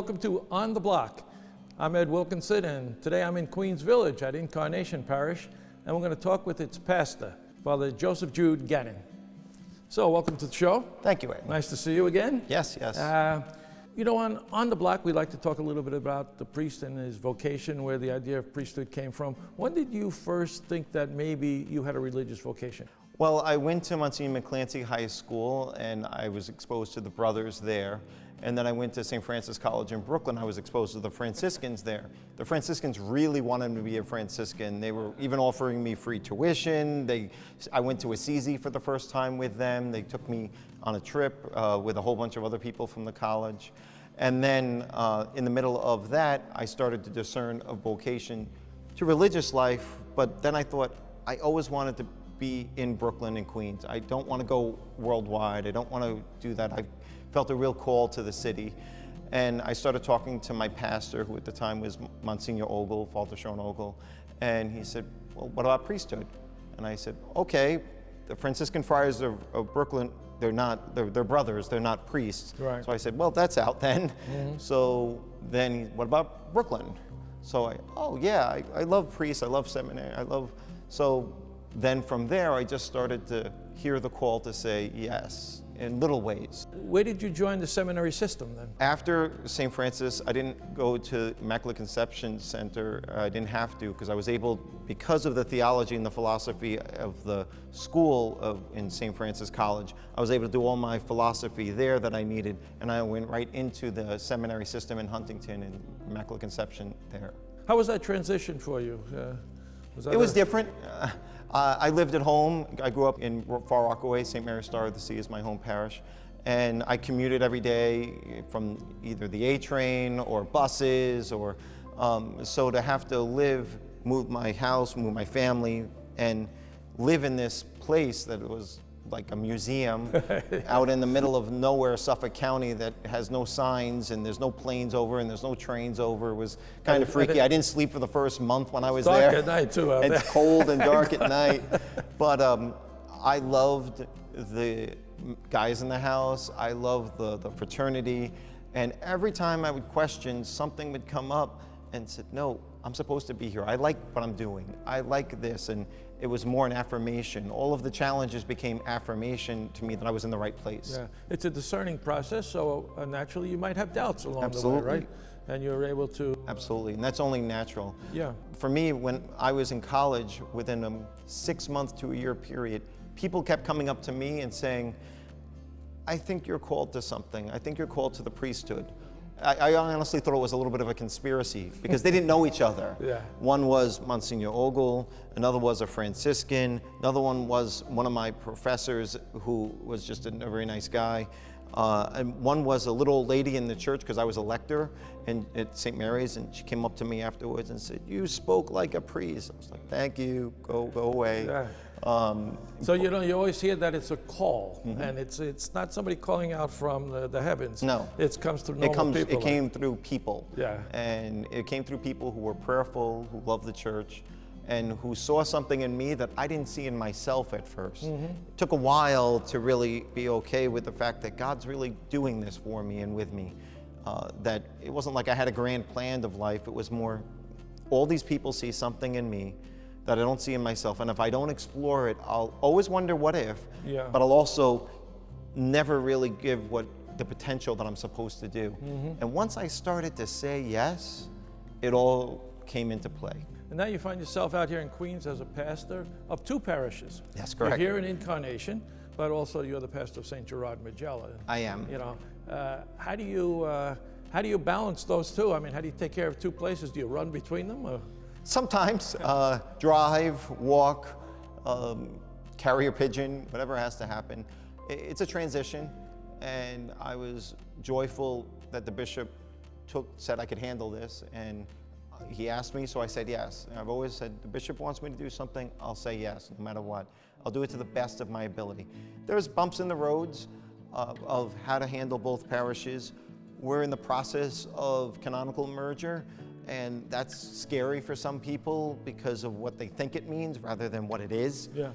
welcome to On the Block. I'm Ed Wilkinson, and today I'm in Queens Village at Incarnation Parish, and we're going to talk with its pastor, Father Josephjude Gannon. So, welcome to the show. Thank you, Ed. Nice to see you again. Yes. On the Block, we like to talk a little bit about the priest and his vocation, where the idea of priesthood came from. When did you first think that maybe you had a religious vocation? Well, I went to Monsignor McClancy High School, and I was exposed to the brothers there. And then I went to St. Francis College in Brooklyn. I was exposed to the Franciscans there. The Franciscans really wanted me to be a Franciscan. They were even offering me free tuition. I went to Assisi for the first time with them. They took me on a trip with a whole bunch of other people from the college. And then in the middle of that, I started to discern a vocation to religious life. But then I thought, I always wanted to be in Brooklyn and Queens. I don't want to go worldwide. I don't want to do that. I felt a real call to the city. And I started talking to my pastor, who at the time was Monsignor Ogle, Father Sean Ogle, and he said, well, what about priesthood? And I said, okay, the Franciscan friars of Brooklyn, they're brothers, they're not priests. Right. So I said, well, that's out then. Mm-hmm. So then, what about Brooklyn? So I love priests, I love seminary, so then from there, I just started to hear the call to say yes in little ways. Where did you join the seminary system then? After St. Francis, I didn't go to Immaculate Conception Center. I didn't have to, because I was able, because of the theology and the philosophy of the school in St. Francis College, I was able to do all my philosophy there that I needed, and I went right into the seminary system in Huntington and Immaculate Conception there. How was that transition for you? It was different. I lived at home. I grew up in Far Rockaway. St. Mary's Star of the Sea is my home parish. And I commuted every day from either the A train or buses, or so to have to move my house, move my family, and live in this place that was like a museum out in the middle of nowhere, Suffolk County, that has no signs, and there's no planes over, and there's no trains over. It was kind of freaky. I didn't sleep for the first month when I was there. Dark at night too out there. It's cold and dark at night. But I loved the guys in the house. I loved the fraternity. And every time I would question, something would come up and said, no, I'm supposed to be here. I like what I'm doing. I like this. And it was more an affirmation. All of the challenges became affirmation to me that I was in the right place. Yeah, it's a discerning process, so naturally you might have doubts along Absolutely. the way, right? And you're able to... Absolutely, and that's only natural. Yeah. For me, when I was in college, within a 6-month to a year period, people kept coming up to me and saying, I think you're called to something. I think you're called to the priesthood. I honestly thought it was a little bit of a conspiracy, because they didn't know each other. Yeah. One was Monsignor Ogle, another was a Franciscan, another one was one of my professors who was just a very nice guy. And one was a little old lady in the church, because I was a lector at St. Mary's, and she came up to me afterwards and said, you spoke like a priest. I was like, thank you, go away. Yeah. So you always hear that it's a call, mm-hmm. and it's not somebody calling out from the heavens. No. It comes through normal people. It came through people. Yeah. And it came through people who were prayerful, who loved the church, and who saw something in me that I didn't see in myself at first. Mm-hmm. It took a while to really be okay with the fact that God's really doing this for me and with me. That it wasn't like I had a grand plan of life. It was more, all these people see something in me that I don't see in myself. And if I don't explore it, I'll always wonder what if, but I'll also never really give the potential that I'm supposed to do. Mm-hmm. And once I started to say yes, it all came into play. And now you find yourself out here in Queens as a pastor of 2 parishes. That's correct. You're here in Incarnation, but also you're the pastor of St. Gerard Majella. I am. How do you balance those two? I mean, how do you take care of 2 places? Do you run between them? Or? Sometimes, drive, walk, carrier pigeon, whatever has to happen. It's a transition, and I was joyful that the bishop said I could handle this, and he asked me, so I said yes. And I've always said, the bishop wants me to do something, I'll say yes, no matter what. I'll do it to the best of my ability. There's bumps in the roads of how to handle both parishes. We're in the process of canonical merger, and that's scary for some people because of what they think it means rather than what it is. Yeah.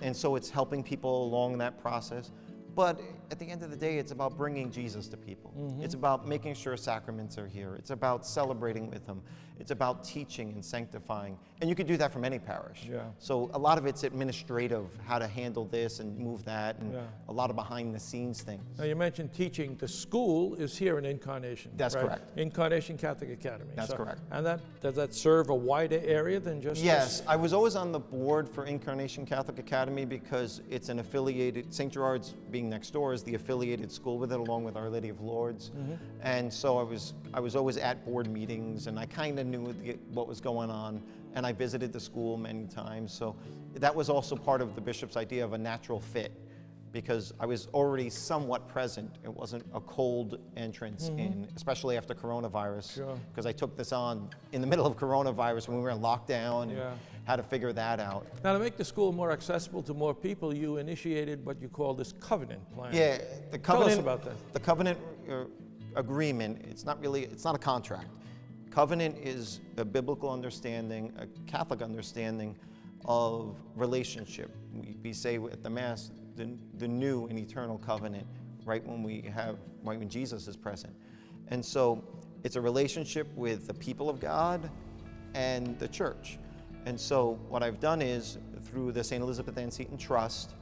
And so it's helping people along that process. But at the end of the day, it's about bringing Jesus to people. It's about making sure sacraments are here. It's about celebrating with them. It's about teaching and sanctifying. And you could do that from any parish. Yeah. So a lot of it's administrative, how to handle this and move that, and a lot of behind the scenes things. Now you mentioned teaching. The school is here in Incarnation. That's right? correct. Incarnation Catholic Academy. That's correct. And does that serve a wider area than just Yes, this? I was always on the board for Incarnation Catholic Academy because it's an affiliated, St. Gerard's being next door is the affiliated school with it, along with Our Lady of Lourdes. And so I was always at board meetings, and I kind of knew what was going on, and I visited the school many times. So that was also part of the bishop's idea of a natural fit, because I was already somewhat present. It wasn't a cold entrance in, especially after coronavirus, because I took this on in the middle of coronavirus when we were in lockdown and had to figure that out. Now, to make the school more accessible to more people, you initiated what you call this covenant plan. Yeah, the Tell covenant. us about that. The covenant agreement. It's not a contract. Covenant is a biblical understanding, a Catholic understanding of relationship. We say at the Mass, the new and eternal covenant, right when Jesus is present. And so it's a relationship with the people of God and the church. And so what I've done is, through the St. Elizabeth Ann Seton Trust,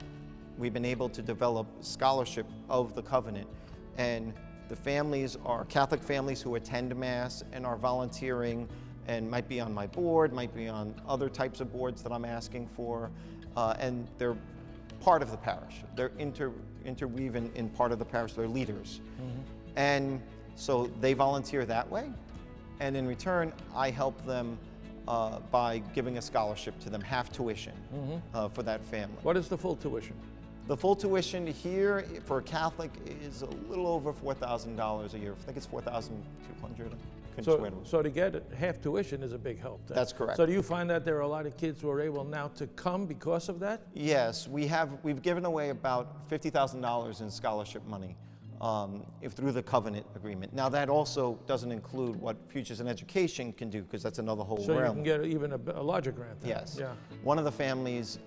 we've been able to develop scholarship of the covenant. And the families are Catholic families who attend Mass and are volunteering and might be on my board, might be on other types of boards that I'm asking for, and they're part of the parish. They're interweaving in part of the parish. They're leaders. And so they volunteer that way, and in return, I help them by giving a scholarship to them, half tuition for that family. What is the full tuition? The full tuition here for a Catholic is a little over $4,000 a year. I think it's $4,200. So to get half tuition is a big help. That's correct. So do you find that there are a lot of kids who are able now to come because of that? Yes, we've given away about $50,000 in scholarship money through the covenant agreement. Now that also doesn't include what Futures in Education can do, because that's another whole realm. So you can get even a larger grant then. Yes. Yeah. One of the families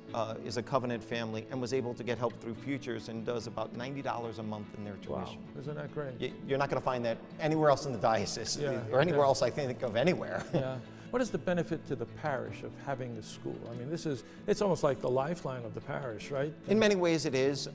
is a covenant family and was able to get help through Futures and does about $90 a month in their tuition. Wow, isn't that great? You're not going to find that anywhere else in the diocese, or anywhere else I think of anywhere. Yeah. What is the benefit to the parish of having a school? I mean, it's almost like the lifeline of the parish, right? In many ways it is.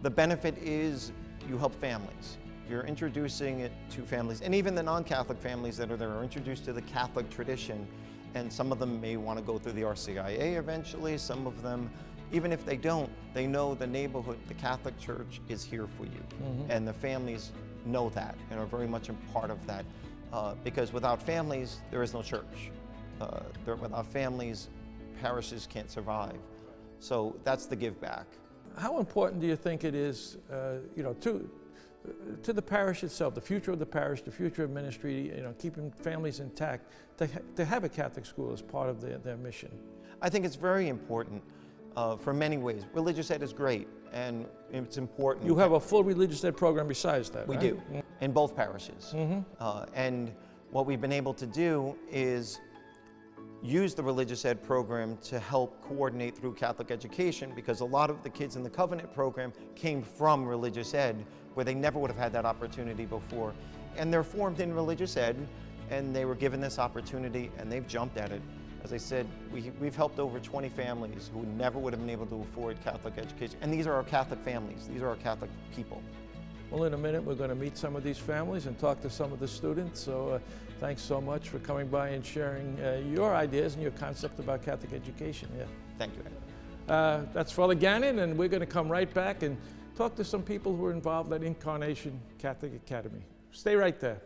The benefit is you help families. You're introducing it to families, and even the non-Catholic families that are there are introduced to the Catholic tradition, and some of them may want to go through the RCIA eventually. Some of them, even if they don't, they know the neighborhood, the Catholic Church is here for you. And the families know that and are very much a part of that, because without families, there is no church. Without families, parishes can't survive. So that's the give back. How important do you think it is, to the parish itself, the future of the parish, the future of ministry, keeping families intact, to have a Catholic school as part of their mission? I think it's very important for many ways. Religious ed is great, and it's important. You have a full religious ed program besides that, We right? do, in both parishes. And what we've been able to do is use the religious ed program to help coordinate through Catholic education, because a lot of the kids in the Covenant program came from religious ed, where they never would have had that opportunity before. And they're formed in religious ed, and they were given this opportunity, and they've jumped at it. As I said, we've helped over 20 families who never would have been able to afford Catholic education. And these are our Catholic families. These are our Catholic people. Well, in a minute, we're going to meet some of these families and talk to some of the students. So thanks so much for coming by and sharing your ideas and your concept about Catholic education. Yeah. Thank you. That's Father Gannon, and we're going to come right back and talk to some people who are involved at Incarnation Catholic Academy. Stay right there.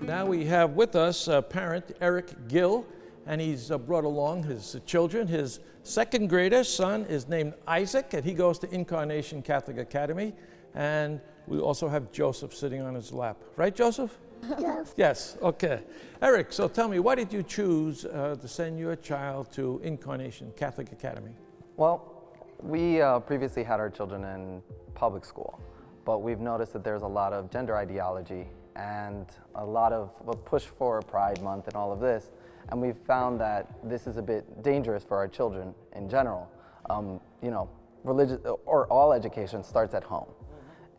Now we have with us parent Eric Gill, and he's brought along his children. His second grader son is named Isaac, and he goes to Incarnation Catholic Academy. And we also have Joseph sitting on his lap. Right, Joseph? Yes. Yes, okay. Eric, so tell me, why did you choose to send your child to Incarnation Catholic Academy? Well, we previously had our children in public school, but we've noticed that there's a lot of gender ideology and a lot of a push for Pride Month and all of this. And we've found that this is a bit dangerous for our children in general. You know, religious or all education starts at home.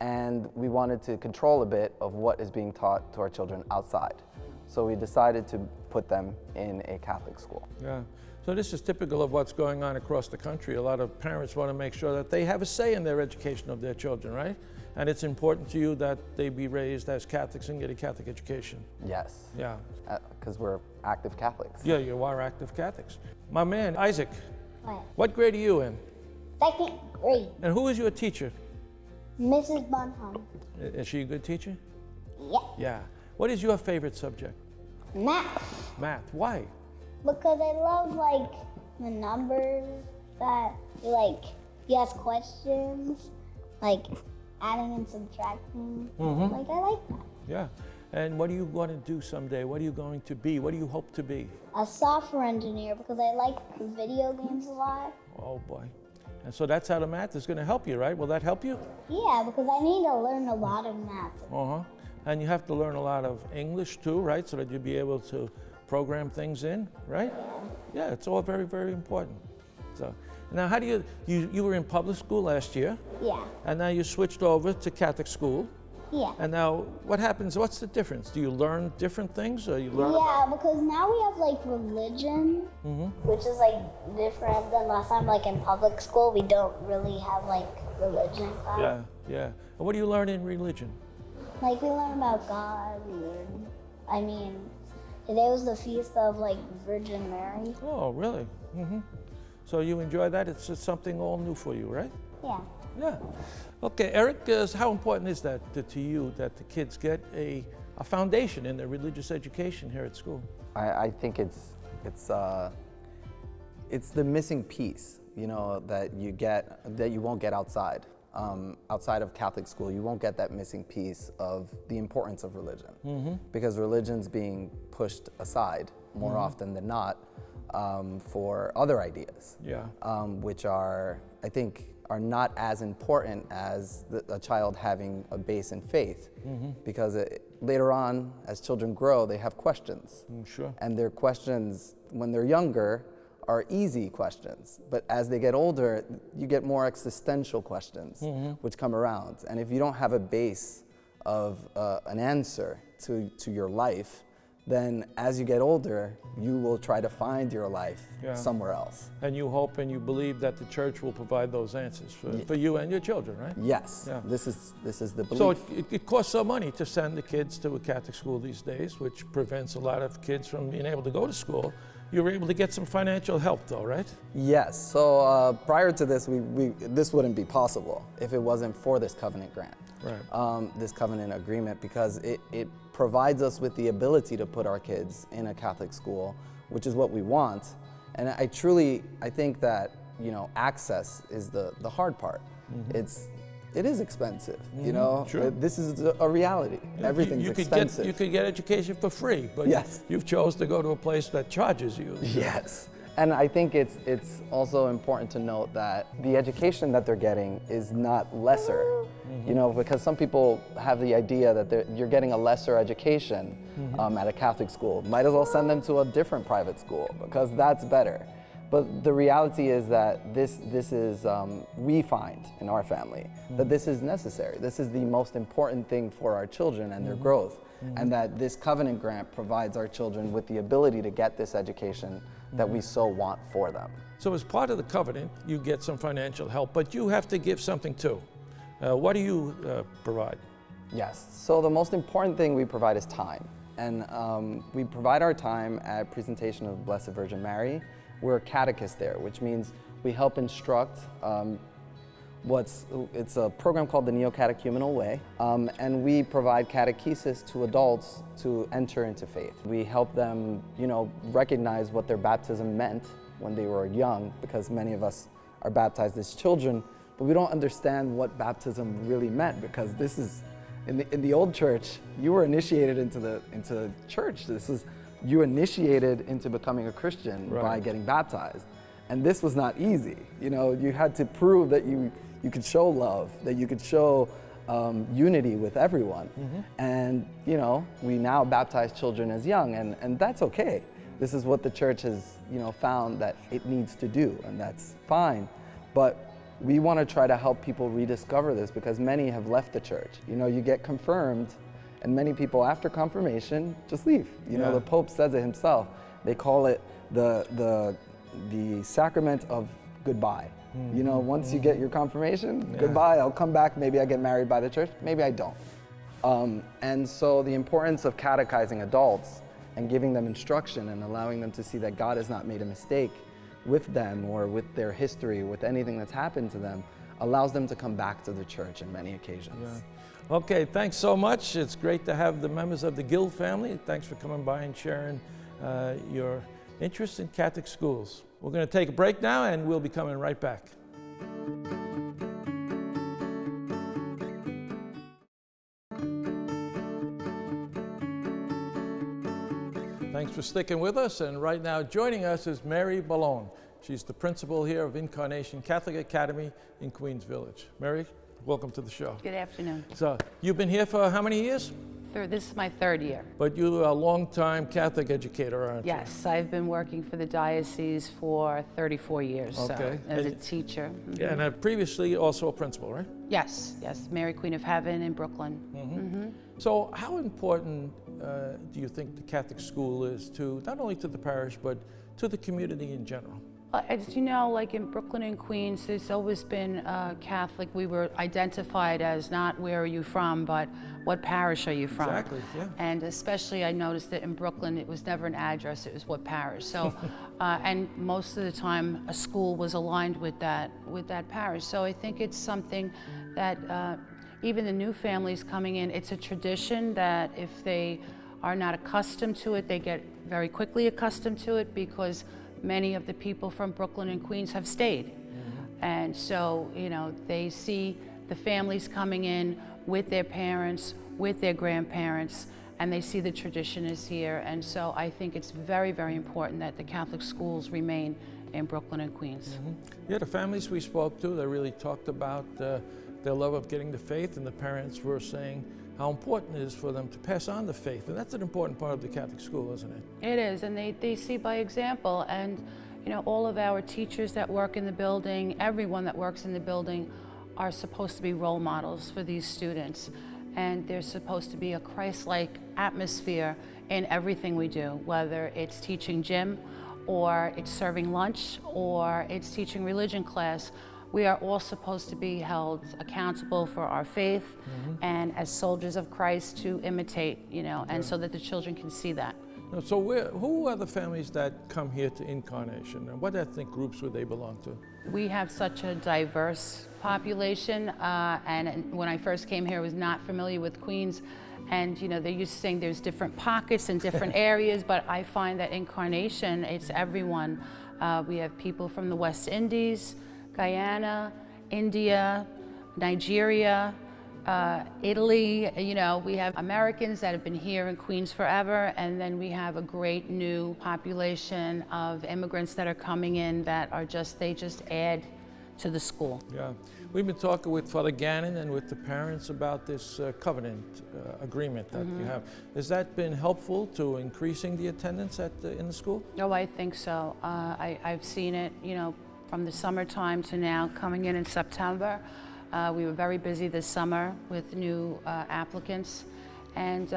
And we wanted to control a bit of what is being taught to our children outside. So we decided to put them in a Catholic school. Yeah. So this is typical of what's going on across the country. A lot of parents want to make sure that they have a say in their education of their children, right? And it's important to you that they be raised as Catholics and get a Catholic education. Yes. Yeah. Because we're active Catholics. Yeah, you are active Catholics. My man, Isaac, What? what grade are you in? Second grade. And who is your teacher? Mrs. Bonham. Is she a good teacher? Yeah. Yeah. What is your favorite subject? Math. Math. Why? Because I love like the numbers that you ask questions, like adding and subtracting. Like I like that. Yeah. And what are you going to do someday? What are you going to be? What do you hope to be? A software engineer because I like video games a lot. Oh boy. And so that's how the math is going to help you, right? Will that help you? Yeah, because I need to learn a lot of math. Uh-huh. And you have to learn a lot of English too, right? So that you'll be able to program things in, right? Yeah, it's all very, very important. So now how do you were in public school last year, Yeah. and now you switched over to Catholic school. Yeah. And now what happens? What's the difference? Do you learn different things, or you learn? Yeah, because now we have like religion, which is like different than last time. Like in public school, we don't really have like religion class. Yeah, yeah. And what do you learn in religion? Like we learn about God. Today was the feast of like Virgin Mary. Oh, really? So you enjoy that? It's just something all new for you, right? Yeah. Yeah. Okay, Eric, how important is that to you that the kids get a foundation in their religious education here at school? I think it's the missing piece, you know, that you won't get outside. Outside of Catholic school, you won't get that missing piece of the importance of religion, because religion's being pushed aside more often than not for other ideas, which are, I think, are not as important as a child having a base in faith, because later on, as children grow, they have questions. Sure. And their questions, when they're younger, are easy questions. But as they get older, you get more existential questions, which come around. And if you don't have a base of an answer to your life, then as you get older, you will try to find your life somewhere else. And you hope and you believe that the church will provide those answers for you and your children, right? Yes, Yeah. this is the belief. So it costs some money to send the kids to a Catholic school these days, which prevents a lot of kids from being able to go to school. You were able to get some financial help though, right? Yes, so prior to this, this wouldn't be possible if it wasn't for this covenant grant. Right. This covenant agreement, because it provides us with the ability to put our kids in a Catholic school, which is what we want. And I think that, you know, access is the hard part. It is expensive, you know. Sure. This is a reality. Everything's expensive. You could get education for free, but Yes. you've chose to go to a place that charges you. Yes. And I think it's also important to note that the education that they're getting is not lesser, you know, because some people have the idea that you're getting a lesser education at a Catholic school. Might as well send them to a different private school because that's better. But the reality is that this is, we find in our family that this is necessary. This is the most important thing for our children and their growth. And that this covenant grant provides our children with the ability to get this education that we so want for them. So as part of the covenant, you get some financial help, but you have to give something too. What do you provide? Yes, so the most important thing we provide is time. And we provide our time at presentation of Blessed Virgin Mary. We're a catechist there, which means we help instruct it's a program called the Neocatechumenal Way, and we provide catechesis to adults to enter into faith. We help them, you know, recognize what their baptism meant when they were young, because many of us are baptized as children, but we don't understand what baptism really meant, because this is, in the old church, you were initiated into church. You initiated into becoming a Christian by getting baptized. And this was not easy. You know, you had to prove that you could show love, that you could show unity with everyone. And you know, we now baptize children as young, and that's okay. This is what the church has, you know, found that it needs to do, and that's fine. But we want to try to help people rediscover this, because many have left the church. You know, you get confirmed, and many people after confirmation just leave. You know, the Pope says it himself. They call it the sacrament of goodbye. You know, once you get your confirmation, goodbye, I'll come back, maybe I get married by the church, maybe I don't. And so the importance of catechizing adults and giving them instruction and allowing them to see that God has not made a mistake with them or with their history, with anything that's happened to them, allows them to come back to the church in many occasions. Yeah. Okay, thanks so much. It's great to have the members of the Gill family. Thanks for coming by and sharing your interest in Catholic schools. We're going to take a break now, and we'll be coming right back. Thanks for sticking with us, and right now joining us is Mary Bellone. She's the principal here of Incarnation Catholic Academy in Queens Village. Mary, welcome to the show. Good afternoon. So, you've been here for how many years? This is my third year. But you're a long-time Catholic educator, aren't you? Yes, I've been working for the diocese for 34 years Okay. as a teacher. Yeah, and previously also a principal, right? Yes, Mary Queen of Heaven in Brooklyn. So how important do you think the Catholic school is to, not only to the parish, but to the community in general? As you know, like in Brooklyn and Queens, there's always been Catholic. We were identified as not where are you from, but what parish are you from? Exactly, yeah. And especially I noticed that in Brooklyn, it was never an address, it was what parish. So, and most of the time, a school was aligned with that parish. So I think it's something that even the new families coming in, it's a tradition that if they are not accustomed to it, they get very quickly accustomed to it, because many of the people from Brooklyn and Queens have stayed. And so, you know, they see the families coming in with their parents, with their grandparents, and they see the tradition is here. And so I think it's very, very important that the Catholic schools remain in Brooklyn and Queens. Yeah, the families we spoke to, they really talked about their love of getting the faith, and the parents were saying how important it is for them to pass on the faith. And that's an important part of the Catholic school, isn't it? It is, and they see by example. And you know, all of our teachers that work in the building, everyone that works in the building, are supposed to be role models for these students. And there's supposed to be a Christ-like atmosphere in everything we do, whether it's teaching gym, or it's serving lunch, or it's teaching religion class. We are all supposed to be held accountable for our faith and as soldiers of Christ to imitate, you know, and so that the children can see that. So who are the families that come here to Incarnation, and what ethnic groups would they belong to? We have such a diverse population, and when I first came here, I was not familiar with Queens, and you know, they're used to saying there's different pockets and different areas, but I find that Incarnation, it's everyone. We have people from the West Indies, Guyana, India, Nigeria, Italy. You know, we have Americans that have been here in Queens forever, and then we have a great new population of immigrants that are coming in that are they just add to the school. Yeah, we've been talking with Father Gannon and with the parents about this covenant agreement that you have. Has that been helpful to increasing the attendance in the school? Oh, I think so. I've seen it, you know, from the summertime to now coming in September. We were very busy this summer with new applicants, and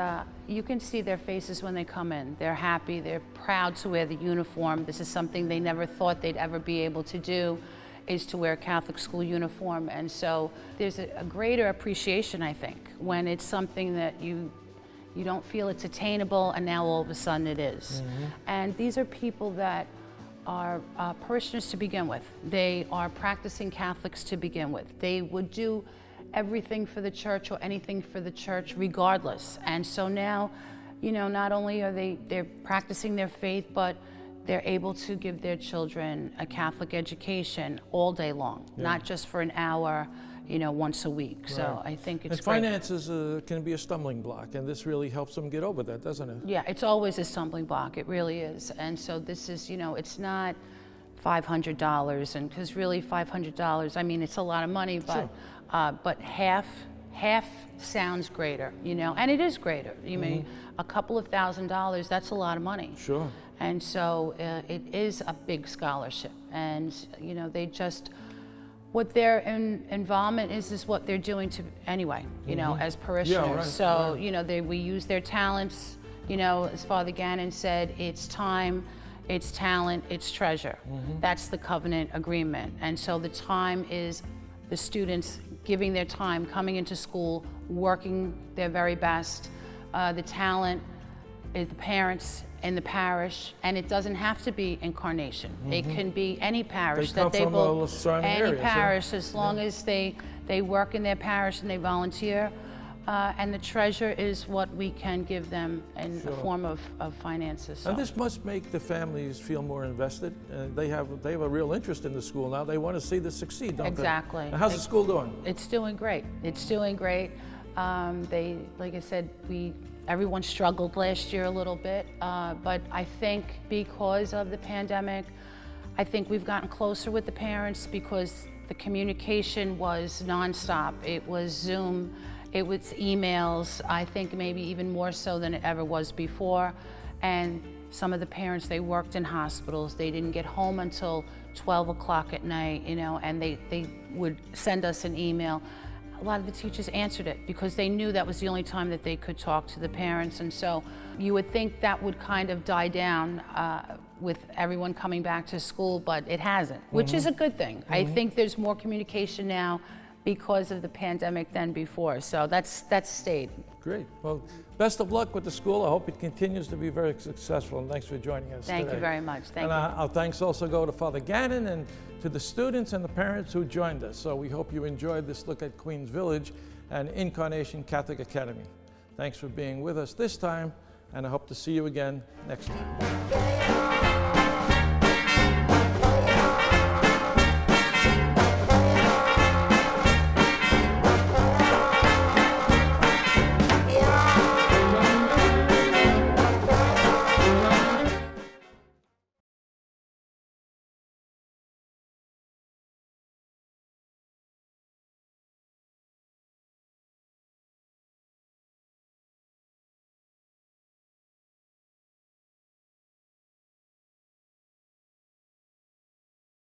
you can see their faces when they come in. They're happy, they're proud to wear the uniform. This is something they never thought they'd ever be able to do, is to wear a Catholic school uniform. And so there's a greater appreciation, I think, when it's something that you don't feel it's attainable, and now all of a sudden it is. And these are people that are parishioners to begin with. They are practicing Catholics to begin with. They would do everything for the church or anything for the church regardless. And so now, you know, not only are they're practicing their faith, but they're able to give their children a Catholic education all day long, not just for an hour, you know, once a week. Right. So I think it's great. Finances can be a stumbling block, and this really helps them get over that, doesn't it? Yeah, it's always a stumbling block. It really is. And so this is, you know, it's not $500, and because really $500, I mean, it's a lot of money, but half half sounds greater, you know, and it is greater. You mean a couple of $1,000, that's a lot of money. Sure. And so it is a big scholarship, and you know, they just, what their involvement is what they're doing to anyway, you know, as parishioners. Yeah, right, so right. you know, we use their talents, you know, as Father Gannon said, it's time, it's talent, it's treasure. That's the covenant agreement. And so the time is the students giving their time, coming into school, working their very best. The talent is the parents in the parish, and it doesn't have to be Incarnation. It can be any parish They come that they from will, the surrounding any areas, yeah. parish, as long as they work in their parish and they volunteer. And the treasure is what we can give them in the form of finances. So. And this must make the families feel more invested. They have a real interest in the school now. They want to see this succeed, don't Exactly. they? Now, how's the school doing? It's doing great. It's doing great. Like I said, everyone struggled last year a little bit, but I think because of the pandemic, I think we've gotten closer with the parents because the communication was nonstop. It was Zoom, it was emails, I think maybe even more so than it ever was before. And some of the parents, they worked in hospitals. They didn't get home until 12 o'clock at night, you know, and they would send us an email. A lot of the teachers answered it because they knew that was the only time that they could talk to the parents. And so you would think that would kind of die down with everyone coming back to school, but it hasn't, which is a good thing. I think there's more communication now because of the pandemic than before. So that's stayed. Great. Well, best of luck with the school. I hope it continues to be very successful, and thanks for joining us Thank today. you very much. Thank And you. our thanks also go to Father Gannon and to the students and the parents who joined us. So we hope you enjoyed this look at Queens Village and Incarnation Catholic Academy. Thanks for being with us this time, and I hope to see you again next time.